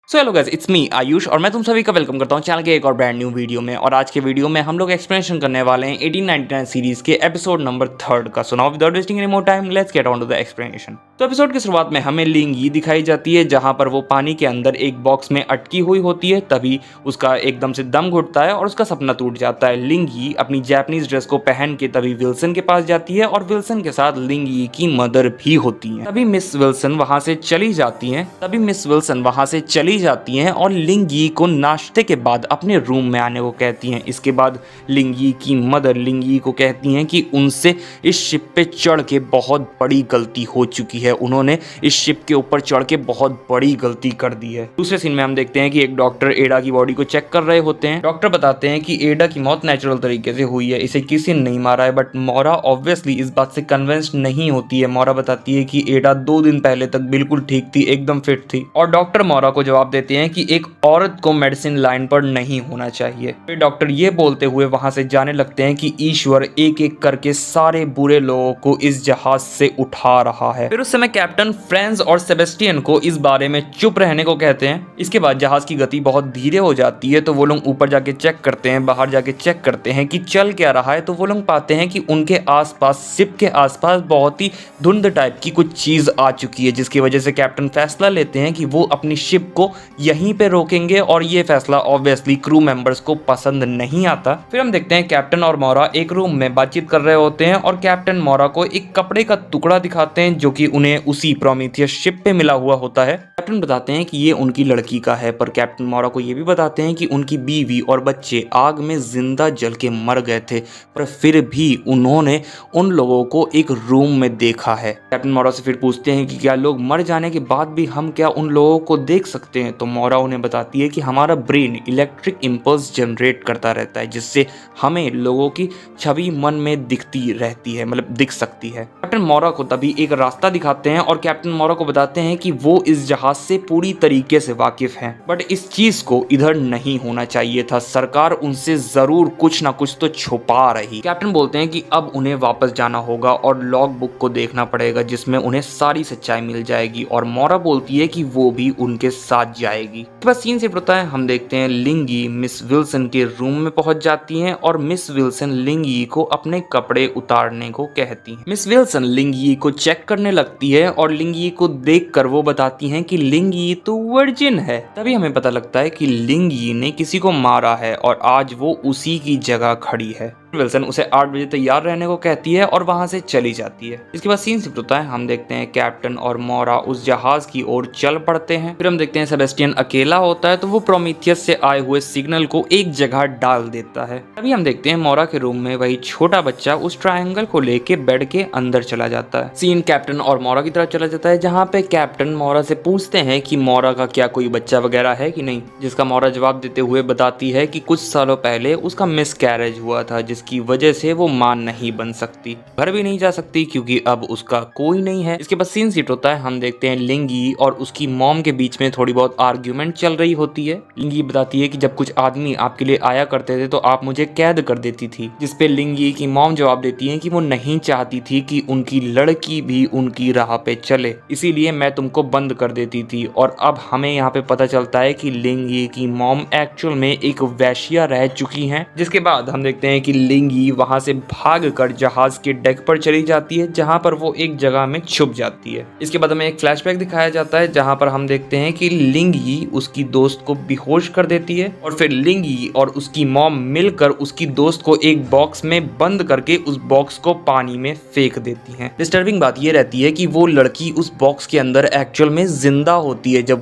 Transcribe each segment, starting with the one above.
So hello guys, it's me Ayush और मैं तुम सभी का वेलकम करता हूं चैनल के एक और ब्रांड न्यू वीडियो में। और आज के वीडियो में हम लोग एक्सप्लेनेशन करने वाले हैं 1899 सीरीज के एपिसोड नंबर 3 का। So now without wasting any more time let's get on to the explanation. तो एपिसोड की शुरुआत में हमें लिंग यी दिखाई जाती है, जहां पर वो पानी के अंदर एक बॉक्स में अटकी हुई होती है। तभी उसका एकदम से दम घुटता है और उसका सपना टूट जाता है। लिंग यी अपनी जापानीज ड्रेस को पहन के तभी विल्सन के पास जाती है और विल्सन के साथ लिंग यी की मदर भी होती है। तभी मिस विल्सन वहां से चली जाती हैं और लिंग यी को नाश्ते के बाद अपने रूम में आने को कहती हैं। इसके बाद लिंग यी की मदर लिंग यी को कहती हैं कि उनसे इस शिप पे चढ़ के बहुत बड़ी गलती हो चुकी है। उन्होंने इस शिप के ऊपर चढ़ के बहुत बड़ी गलती कर दी है। दूसरे सीन में हम देखते हैं कि एक डॉक्टर एडा की बॉडी को चेक कर रहे होते हैं। डॉक्टर बताते हैं कि एडा की मौत नेचुरल तरीके से हुई है, इसे किसी ने नहीं मारा है। बट मोरा ऑब्वियसली इस बात से कन्विंस्ड नहीं होती है। मोरा बताती है कि एडा 2 दिन पहले तक बिल्कुल ठीक थी, एकदम फिट थी। और डॉक्टर मोरा को जवाब देते हैं कि एक औरत को मेडिसिन लाइन पर नहीं होना चाहिए। फिर डॉक्टर ये बोलते हुए वहां से जाने लगते हैं कि ईश्वर एक एक करके सारे बुरे लोगों को इस जहाज से उठा रहा है। फिर उस समय कैप्टन फ्रांस और सेबेस्टियन को इस बारे में चुप रहने को कहते हैं। इसके बाद जहाज की गति बहुत धीरे हो जाती है, तो वो लोग ऊपर जाके चेक करते हैं, बाहर जाके चेक करते हैं कि चल क्या रहा है। तो वो लोग पाते हैं कि उनके आसपास, शिप के आसपास बहुत ही धुंध टाइप की कुछ चीज आ चुकी है, जिसकी वजह से कैप्टन फैसला लेते हैं कि वो अपनी शिप को यहीं पे रोकेंगे। और ये फैसला ऑब्वियसली क्रू मेंबर्स को पसंद नहीं आता। फिर हम देखते हैं कैप्टन और मोरा एक रूम में बातचीत कर रहे होते हैं और कैप्टन मोरा को एक कपड़े का टुकड़ा दिखाते हैं, जो कि उन्हें उसी प्रोमीथियस शिप पे मिला हुआ होता है। कैप्टन बताते हैं कि ये उनकी लड़की का है, पर कैप्टन मोरा को ये भी बताते हैं कि उनकी बीवी और बच्चे आग में जिंदा जल के मर गए थे, पर फिर भी उन्होंने उन लोगों को एक रूम में देखा है। कैप्टन मोरा से फिर पूछते हैं कि क्या लोग मर जाने के बाद भी हम क्या उन लोगों को देख सकते हैं। तो मोरा उन्हें बताती है कि हमारा ब्रेन इलेक्ट्रिक इंपल्स जनरेट करता रहता है, जिससे हमें लोगों की छवि मन में दिखती रहती है, मतलब दिख सकती है। कैप्टन मोरा को तभी एक रास्ता दिखाते हैं और कैप्टन मोरा को बताते हैं कि वो इस जहाज से पूरी तरीके से वाकिफ हैं, बट इस चीज को इधर नहीं होना चाहिए था। सरकार उनसे जरूर कुछ ना कुछ तो छुपा रही। कैप्टन बोलते हैं कि अब उन्हें वापस जाना होगा और लॉग बुक को देखना पड़ेगा, जिसमें उन्हें सारी सच्चाई मिल जाएगी। और मोरा बोलती है कि वो भी उनके साथ जाएगी। बस सीन सिर्फ होता है, हम देखते हैं लिंग यी मिस विल्सन के रूम में पहुंच जाती हैं और मिस विल्सन लिंग यी को अपने कपड़े उतारने को कहती हैं। मिस विल्सन लिंग यी को चेक करने लगती है और लिंग यी को देखकर वो बताती हैं कि लिंग यी तो वर्जिन है। तभी हमें पता लगता है कि लिंग यी ने किसी को मारा है और आज वो उसी की जगह खड़ी है। विल्सन उसे 8 बजे तैयार रहने को कहती है और वहां से चली जाती है। इसके बाद सीन शिफ्ट होता है, हम देखते हैं कैप्टन और मोरा उस जहाज की ओर चल पड़ते हैं। फिर हम देखते हैं सेबेस्टियन अकेला होता है, तो वो प्रोमीथियस से आए हुए सिग्नल को एक जगह डाल देता है। तभी हम देखते हैं मोरा के रूम में वही छोटा बच्चा उस ट्रायंगल को लेके बेड के अंदर चला जाता है। सीन कैप्टन और मोरा की तरफ चला जाता है, जहाँ पे कैप्टन मोरा से पूछते हैं कि मोरा का क्या कोई बच्चा वगैरह है कि नहीं, जिसका मोरा जवाब देते हुए बताती है कि कुछ सालों पहले उसका मिस कैरेज हुआ था, जिसकी वजह से वो मां नहीं बन सकती, घर भी नहीं जा सकती क्योंकि अब उसका कोई नहीं है। इसके बाद सीन सीट होता है, हम देखते हैं लिंग यी और उसकी मॉम के बीच में थोड़ी बहुत आर्ग्यूमेंट चल रही होती है। लिंग यी बताती है कि जब कुछ आदमी आपके लिए आया करते थे तो आप मुझे कैद कर देती थी, जिसपे लिंग यी की मॉम जवाब देती है कि वो नहीं चाहती थी कि उनकी लड़की भी उनकी राह पे चले, इसीलिए मैं तुमको बंद कर देती थी। और अब हमें यहाँ पे पता चलता है कि लिंग यी की मॉम एक्चुअल में एक वैश्या रह चुकी हैं। जिसके बाद हम देखते हैं कि लिंग यी वहां से भागकर जहाज के डेक पर चली जाती है, जहां पर वो एक जगह में छुप जाती है। इसके बाद हमें एक फ्लैशबैक दिखाया जाता है, जहां पर हम देखते हैं कि लिंग यी उसकी दोस्त को बेहोश कर देती है और फिर लिंग यी और उसकी मॉम मिलकर उसकी दोस्त को एक बॉक्स में बंद करके उस बॉक्स को पानी में फेंक देती हैं। डिस्टर्बिंग बात ये रहती है कि वो लड़की उस बॉक्स के अंदर एक्चुअल में जिंदा होती है जब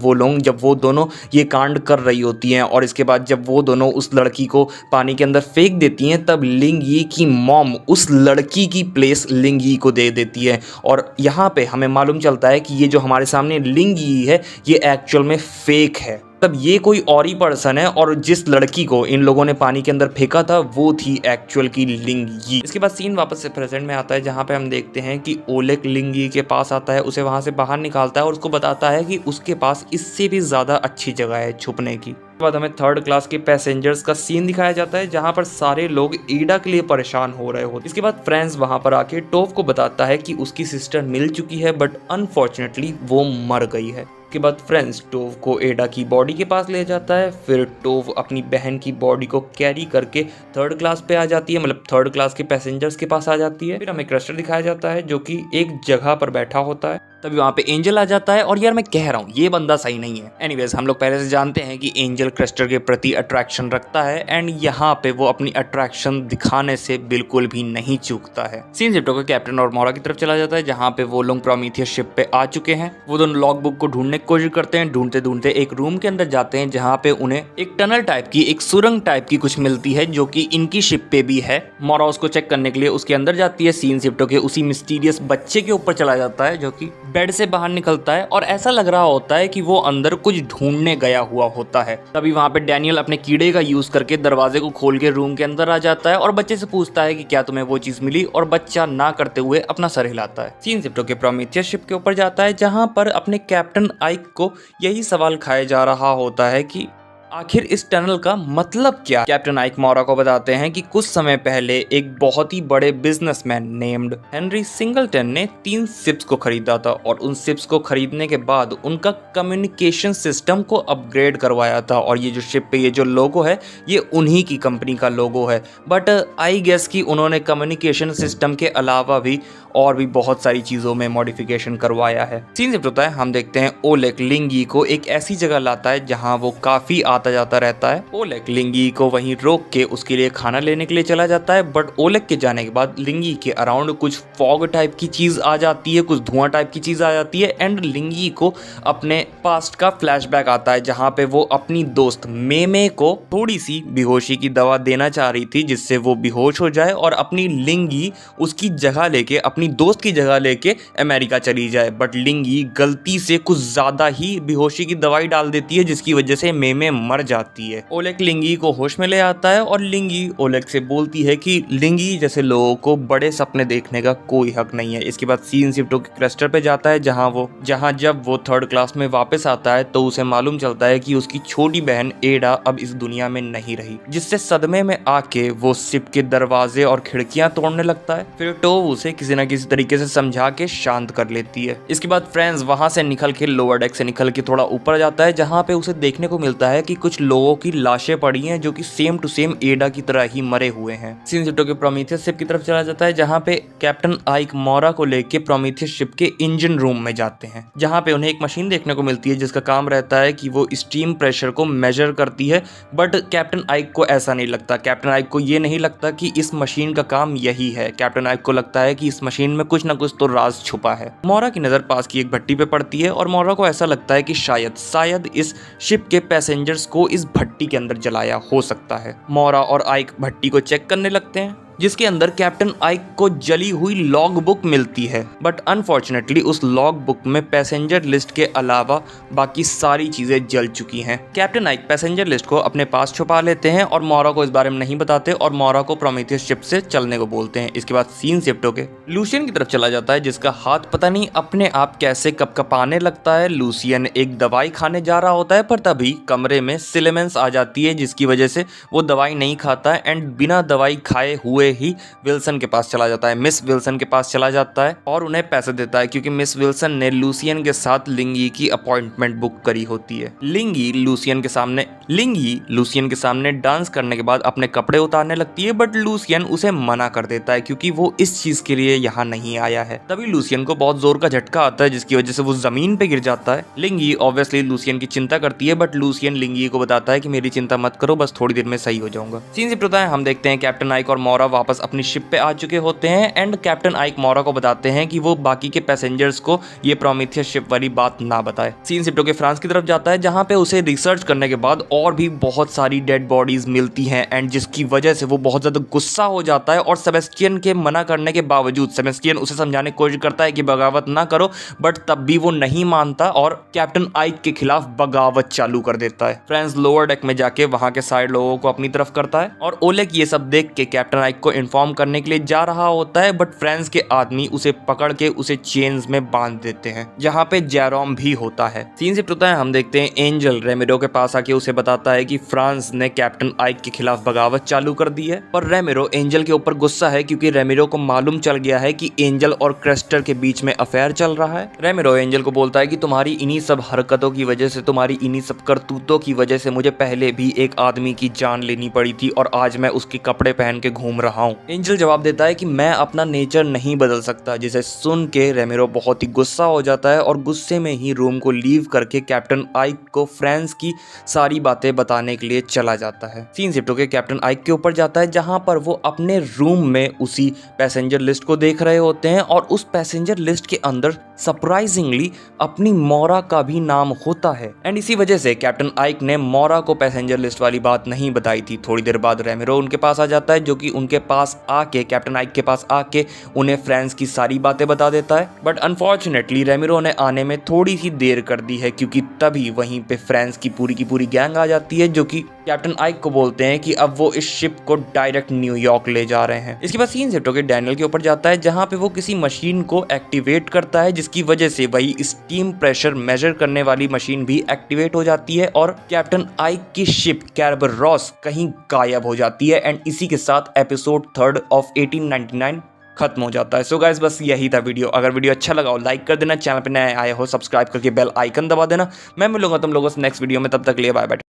वो दोनों ये कांड कर रही होती हैं। और इसके बाद जब वो दोनों उस लड़की को पानी के अंदर फेंक देती हैं, तब लिंग यी की मॉम उस लड़की की प्लेस लिंग यी को दे देती है। और यहाँ पे हमें मालूम चलता है कि ये जो हमारे सामने लिंग यी है, ये एक्चुअल में फेक है। तब ये कोई और ही पर्सन है और जिस लड़की को इन लोगों ने पानी के अंदर फेंका था वो थी एक्चुअल की लिंग यी। इसके बाद सीन वापस से प्रेजेंट में आता है, जहाँ पे हम देखते हैं कि ओलेग लिंग यी के पास आता है, उसे वहां से बाहर निकालता है और उसको बताता है कि उसके पास इससे भी ज्यादा अच्छी जगह है छुपने की। उसके बाद हमें 3rd क्लास के पैसेंजर्स का सीन दिखाया जाता है, जहां पर सारे लोग एडा के लिए परेशान हो रहे होते। इसके बाद फ्रांस वहां पर आके टोव को बताता है कि उसकी सिस्टर मिल चुकी है, बट अनफॉर्चुनेटली वो मर गई है। के बाद फ्रेंड्स टोव को एडा की बॉडी के पास ले जाता है। फिर टोव अपनी बहन की बॉडी को कैरी करके थर्ड क्लास पे आ जाती है, मतलब थर्ड क्लास के पैसेंजर्स के पास आ जाती है। फिर हमें क्रस्टर दिखाया जाता है जो कि एक जगह पर बैठा होता है। तभी वहाँ पे एंजल आ जाता है और यार मैं कह रहा हूँ ये बंदा सही नहीं है। एनीवेज हम लोग पहले से जानते हैं कि एंजल क्रस्टर के प्रति अट्रैक्शन रखता है एंड यहाँ पे वो अपनी अट्रैक्शन दिखाने से बिल्कुल भी नहीं चूकता है। सीन शिफ्ट होकर कैप्टन और मोरा की तरफ चला जाता है जहाँ पे वो लोग प्रोमीथियस शिप पे आ चुके हैं। वो दोनों लॉग बुक को ढूंढने की कोशिश करते हैं। ढूंढते ढूंढते एक रूम के अंदर जाते हैं जहाँ पे उन्हें एक टनल टाइप की, एक सुरंग टाइप की कुछ मिलती है जो कि इनकी शिप पे भी है। मोरा उसको चेक करने के लिए उसके अंदर जाती है। सीन शिफ्ट होकर उसी मिस्टीरियस बच्चे के ऊपर चला जाता है जो कि बेड से बाहर निकलता है और ऐसा लग रहा होता है कि वो अंदर कुछ ढूंढने गया हुआ होता है। तभी वहां पे डैनियल अपने कीड़े का यूज करके दरवाजे को खोल के रूम के अंदर आ जाता है और बच्चे से पूछता है कि क्या तुम्हें वो चीज मिली, और बच्चा ना करते हुए अपना सर हिलाता है। सीन शिफ्ट होकर प्रोमीथियस शिप के ऊपर जाता है जहां पर अपने कैप्टन आइक को यही सवाल खाया जा रहा होता है कि आखिर इस टनल का मतलब क्या। कैप्टन आइक मोरा को बताते हैं कि कुछ समय पहले एक बहुत ही बड़े बिजनेसमैन नेम्ड हेनरी सिंगलटन ने 3 शिप्स को खरीदा था और उन शिप्स को खरीदने के बाद उनका कम्युनिकेशन सिस्टम को अपग्रेड करवाया था। और ये जो शिप पे ये जो लोगो है ये उन्हीं की कंपनी का लोगो है। बट आई गेस कि उन्होंने कम्युनिकेशन सिस्टम के अलावा भी और भी बहुत सारी चीजों में मॉडिफिकेशन करवाया है। सीन शिफ्ट होता है, हम देखते हैं ओलेग लिंगी को एक ऐसी जगह लाता है जहां वो काफी आता जाता रहता है। ओलेग लिंगी को वहीं रोक के उसके लिए खाना लेने के लिए चला जाता है। बट ओलेग के जाने के बाद लिंगी के अराउंड कुछ फॉग टाइप की चीज आ जाती है, कुछ धुआं टाइप की चीज आ जाती है एंड लिंगी को अपने पास्ट का फ्लैशबैक आता है जहां पे वो अपनी दोस्त मेमे को थोड़ी सी बेहोशी की दवा देना चाह रही थी जिससे वो बेहोश हो जाए और अपनी लिंगी उसकी जगह लेके, अपनी दोस्त की जगह लेके अमेरिका चली जाए। बट लिंगी गलती से कुछ ज्यादा ही बेहोशी की दवाई डाल देती है जिसकी वजह से मेमे मर जाती है। ओलेग लिंगी को होश में ले आता है और लिंगी ओलेग से बोलती है कि लिंगी जैसे लोगों को बड़े सपने देखने का कोई हक नहीं है। इसके बाद सीन शिफ्ट होकर क्रस्टर पे जाता है जहां जब वो थर्ड क्लास में वापस आता है तो उसे मालूम चलता है कि उसकी छोटी बहन एडा अब इस दुनिया में नहीं रही, जिससे सदमे में आके वो शिप के दरवाजे और खिड़कियां तोड़ने लगता है। फिर टोव उसे किसी न किसी तरीके से समझा के शांत कर लेती है। इसके बाद फ्रेंड्स वहां से निकल के लोअर डेक से निकल के थोड़ा ऊपर जाता है जहां पे उसे देखने को मिलता है कि कुछ लोगों की लाशें पड़ी हैं जो कि सेम टू सेम एडा की तरह ही मरे हुए हैं। सीन शिफ्ट होकर प्रोमीथियस शिप की तरफ चला जाता है जहां पे कैप्टन आइक मोरा को लेके प्रोमीथियस शिप के इंजन रूम में जाते हैं जहां पे उन्हें एक मशीन देखने को मिलती है जिसका काम रहता है कि वो स्टीम प्रेशर को मेजर करती है। बट कैप्टन आइक को ऐसा नहीं लगता। कैप्टन आइक को ये नहीं लगता कि इस मशीन का काम यही है। कैप्टन आइक को लगता है कि इस मशीन में कुछ ना कुछ तो राज छुपा है। मोरा की नजर पास की एक भट्टी पे पड़ती है और मोरा को ऐसा लगता है कि शायद इस शिप के पैसेंजर्स को इस भट्टी के अंदर जलाया हो सकता है। मोरा और आइक भट्टी को चेक करने लगते हैं जिसके अंदर कैप्टन आइक को जली हुई लॉग बुक मिलती है। बट अनफॉर्चुनेटली उस लॉग बुक में पैसेंजर लिस्ट के अलावा बाकी सारी चीजें जल चुकी हैं। कैप्टन आइक पैसेंजर लिस्ट को अपने पास छुपा लेते हैं और मोरा को इस बारे में नहीं बताते और मोरा को प्रोमीथियस शिप से चलने को बोलते हैं। इसके बाद सीन शिफ्ट होके लूसियन की तरफ चला जाता है जिसका हाथ पता नहीं अपने आप कैसे कपकपाने लगता है। लूसियन एक दवाई खाने जा रहा होता है पर तभी कमरे में सिलेमेंस आ जाती है जिसकी वजह से वो दवाई नहीं खाता है एंड बिना दवाई खाए हुए ही विल्सन के पास चला जाता है। मिस विल्सन के पास चला जाता है और उन्हें पैसे देता है क्योंकि मिस विल्सन ने लूसियन के साथ लिंगी की अपॉइंटमेंट बुक करी होती है। लिंगी लूसियन के सामने डांस करने के बाद अपने कपड़े उतारने लगती है बट लूसियन उसे मना कर देता है क्योंकि वो इस चीज के लिए यहाँ नहीं आया है। तभी लूसियन को बहुत जोर का झटका आता है जिसकी वजह से वो जमीन पे गिर जाता है। लिंगी ऑब्वियसली लूसियन की चिंता करती है बट लूसियन लिंगी को बताता है कि मेरी चिंता मत करो, बस थोड़ी देर में सही हो जाऊंगा। सीन शिफ्ट होता है, हम देखते हैं कैप्टन आइक और मोरा वापस अपनी शिप पे आ चुके होते हैं एंड कैप्टन आइक मोरा को बताते हैं कि वो बाकी के पैसेंजर्स को ये प्रोमीथियस शिप वाली बात ना बताए। सीन शिफ्ट होकर फ्रांस की तरफ जाता है जहां पे उसे रिसर्च करने के बाद और भी बहुत सारी डेड बॉडीज मिलती हैं एंड जिसकी वजह से वो बहुत ज्यादा गुस्सा हो जाता है और सेबेस्टियन के मना करने के बावजूद सेबेस्टियन उसे समझाने की कोशिश करता है कि बगावत ना करो बट तब भी वो नहीं मानता और कैप्टन आइक के खिलाफ बगावत चालू कर देता है। फ्रेंड्स लोअर डेक में जाके वहां के साइड लोगों को अपनी तरफ करता है और ओलेग ये सब देख के कैप्टन आइक को इन्फॉर्म करने के लिए जा रहा होता है, बट फ्रांस के आदमी उसे पकड़ के उसे चेन्स में बांध देते हैं, जहाँ पे जेरोम भी होता है। सीन शिफ्ट होता है, हम देखते हैं एंजल रेमिरो के पास आके उसे बताता है कि फ्रांस ने कैप्टन आइक के खिलाफ बगावत चालू कर दी है। और रेमिरो एंजल के ऊपर गुस्सा है क्योंकि रेमिरो को मालूम चल गया है कि एंजल और क्रेस्टर के बीच में अफेयर चल रहा है। रेमिरो एंजल को बोलता है कि तुम्हारी इन्हीं सब हरकतों की वजह से, तुम्हारी इन्हीं सब करतूतों की वजह से मुझे पहले भी एक आदमी की जान लेनी पड़ी थी और आज मैं उसके कपड़े पहन के घूम रहा हूँ। एंजल जवाब देता है कि मैं अपना नेचर नहीं बदल सकता, जिसे सुन के रेमिरो बहुत ही गुस्सा हो जाता है और गुस्से में ही रूम को लीव करके कैप्टन आइक को फ्रांस की सारी बातें बताने के लिए चला जाता है। सीन शिफ्ट होकर कैप्टन आइक के ऊपर जाता है, जहां पर वो अपने रूम में उसी पैसेंजर लिस्ट को देख रहे होते हैं और उस पैसेंजर लिस्ट के अंदर सरप्राइजिंगली अपनी मोरा का भी नाम होता है। एंड इसी वजह से कैप्टन आइक ने मोरा को पैसेंजर लिस्ट वाली बात नहीं बताई थी। थोड़ी देर बाद रेमिरो उनके पास आ जाता है, जो कि उनके पास आके कैप्टन आइक के पास आके उन्हें फ्रांस की सारी बातें बता देता है। बट अनफॉर्चुनेटली रेमिरो ने आने में थोड़ी सी देर कर दी है, क्योंकि तभी वहीं पे फ्रांस की पूरी गैंग आ जाती है, जो कि कैप्टन आइक को बोलते हैं कि अब वो इस शिप को डायरेक्ट न्यूयॉर्क ले जा रहे हैं। इसके बाद सीन शिफ्ट होकर डैनियल के ऊपर जाता है, जहां पे वो किसी मशीन को एक्टिवेट करता है, जिसकी वजह से वही स्टीम प्रेशर मेजर करने वाली मशीन भी एक्टिवेट हो जाती है और कैप्टन आइक की शिप कैरबरॉस कहीं गायब हो जाती है। एंड इसी के साथ एपिसोड 3 ऑफ 1899 खत्म हो जाता है। सो गाइस, बस यही था वीडियो। अगर वीडियो अच्छा लगा हो लाइक कर देना, चैनल पे नए आए हो सब्सक्राइब करके बेल आइकन दबा देना। मैं मिलूंगा तुम लोगों से नेक्स्ट वीडियो में, तब तक लिए बाय बाय।